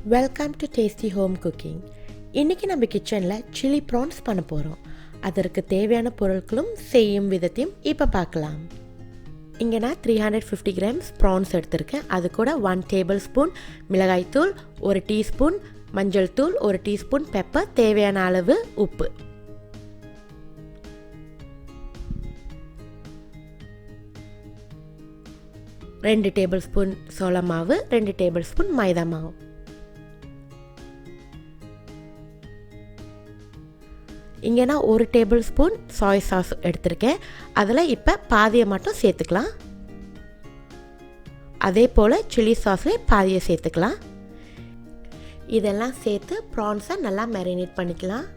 Welcome to tasty home cooking. இன்றைக்கி நம்ம கிச்சனில் சில்லி ப்ரான்ஸ் பண்ண போகிறோம். அதற்கு தேவையான பொருட்களும் செய்யும் விதத்தையும் இப்போ பார்க்கலாம். இங்கே நான் 350 கிராம்ஸ் ப்ரான்ஸ் எடுத்திருக்கேன். அது கூட 1 டேபிள் ஸ்பூன் மிளகாய்த்தூள், 1 டீஸ்பூன் மஞ்சள் தூள், 1 டீஸ்பூன் பெப்பர், தேவையான அளவு உப்பு. ரெண்டு டேபிள் ஸ்பூன் சோள மாவு, 2 டேபிள் ஸ்பூன் மைதா மாவு. இங்கே நான் 1 டேபிள் ஸ்பூன் சாய் சாஸ் எடுத்திருக்கேன். அதில் இப்போ பாதியை மட்டும் சேர்த்துக்கலாம். அதே போல் சில்லி சாஸ்லேயே பாதியை சேர்த்துக்கலாம். இதெல்லாம் சேர்த்து ப்ரான்ஸை நல்லா மேரினேட் பண்ணிக்கலாம்.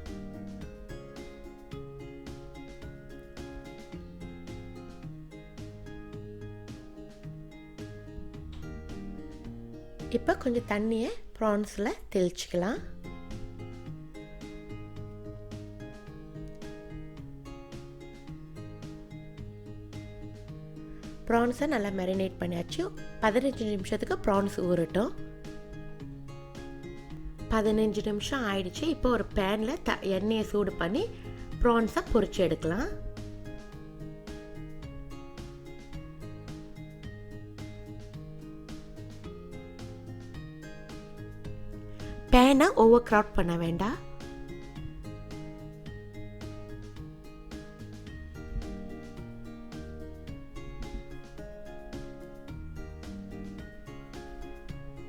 இப்போ கொஞ்சம் தண்ணியை ப்ரான்ஸில் தெளிச்சிக்கலாம். ப்ரான்ஸை நல்லா மேரினேட் பண்ணியாச்சு. 15 நிமிஷத்துக்கு ப்ரான்ஸ் ஊறட்டும். 15 நிமிஷம் ஆயிடுச்சு. இப்போ ஒரு பேனில் எண்ணெயை சூடு பண்ணி ப்ரான்ஸை பொரிச்சு எடுக்கலாம். பேனை ஓவர் க்ரௌட் பண்ண வேண்டாம்.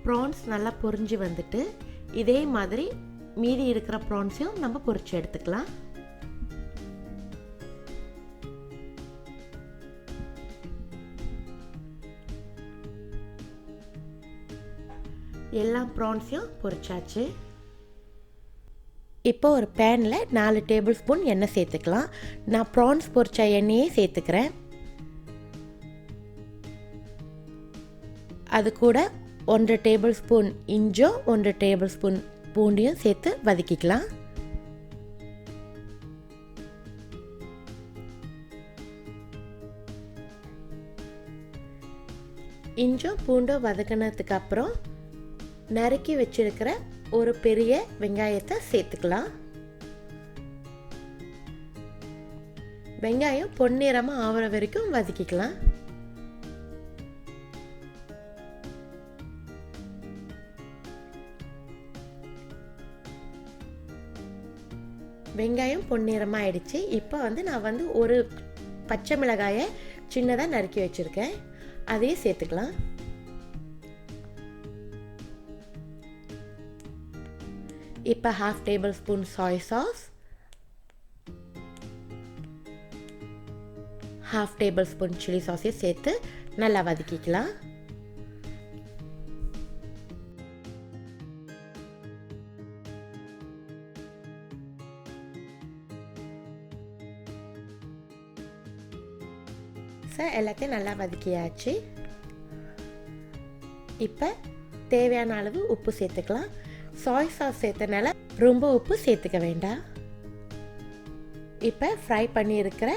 ப்ரான்ஸ் நல்லா பொரிஞ்சு வந்துட்டு இதே மாதிரி மீதி இருக்கிற ப்ரான்ஸையும் நம்ம பொரிச்சு எடுத்துக்கலாம். எல்லா ப்ரான்ஸையும் பொரிச்சாச்சு. இப்போ ஒரு பேனில் 4 டேபிள் ஸ்பூன் எண்ணெய் சேர்த்துக்கலாம். நான் ப்ரான்ஸ் பொரிச்ச எண்ணெயே சேர்த்துக்கிறேன். அது கூட 1 டேபிள் ஸ்பூன் இஞ்சும் 1 டேபிள் ஸ்பூன் பூண்டையும் சேர்த்து வதக்கிக்கலாம். இஞ்சும் பூண்டும் வதக்கினதுக்கு அப்புறம் நறுக்கி வச்சிருக்கிற ஒரு பெரிய வெங்காயத்தை சேர்த்துக்கலாம். வெங்காயம் பொன்னிறமாக ஆகிற வரைக்கும் வதக்கிக்கலாம். வெங்காயம் பொன்னிறமாக ஆயிடுச்சு. இப்போ நான் ஒரு பச்சை மிளகாயை சின்னதாக நறுக்கி வச்சுருக்கேன். அதையும் சேர்த்துக்கலாம். இப்போ 1/2 tablespoon soy sauce, 1/2 tablespoon chilli சாஸையும் சேர்த்து நல்லா வதக்கிக்கலாம். எல்லாத்தையும் நல்லா வதக்கியாச்சு. இப்போ தேவையான அளவு உப்பு சேர்த்துக்கலாம். சாய் சாஸ் சேர்த்தனால ரொம்ப உப்பு சேர்த்துக்க வேண்டாம். இப்போ ஃப்ரை பண்ணி இருக்கிற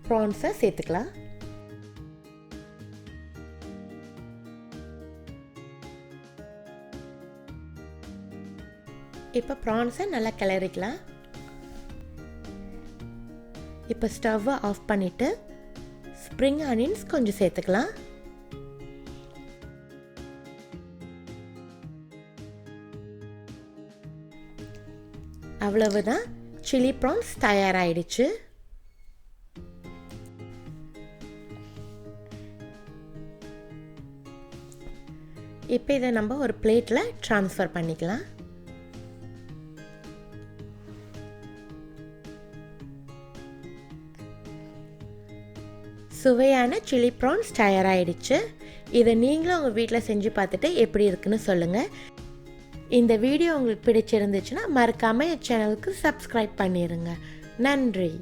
ப்ரான்ஸை சேர்த்துக்கலாம். இப்போ ப்ரான்ஸை நல்லா கிளறிக்கலாம். இப்போ ஸ்டவ்வை ஆஃப் பண்ணிவிட்டு ஸ்ப்ரிங் ஆனியன்ஸ் கொஞ்சம் சேர்த்துக்கலாம். அவ்வளவுதான், சில்லி ப்ரான்ஸ் தயாராகிடுச்சு. இப்போ இதை நம்ம ஒரு பிளேட்டில் ட்ரான்ஸ்ஃபர் பண்ணிக்கலாம். சுவையான சில்லி ப்ரான்ஸ் தயாராகிடுச்சு. இதை நீங்களும் உங்கள் வீட்டில் செஞ்சு பார்த்துட்டு எப்படி இருக்குன்னு சொல்லுங்கள். இந்த வீடியோ உங்களுக்கு பிடிச்சிருந்துச்சுன்னா மறக்காமல் என் சேனலுக்கு சப்ஸ்கிரைப் பண்ணிடுங்க. நன்றி.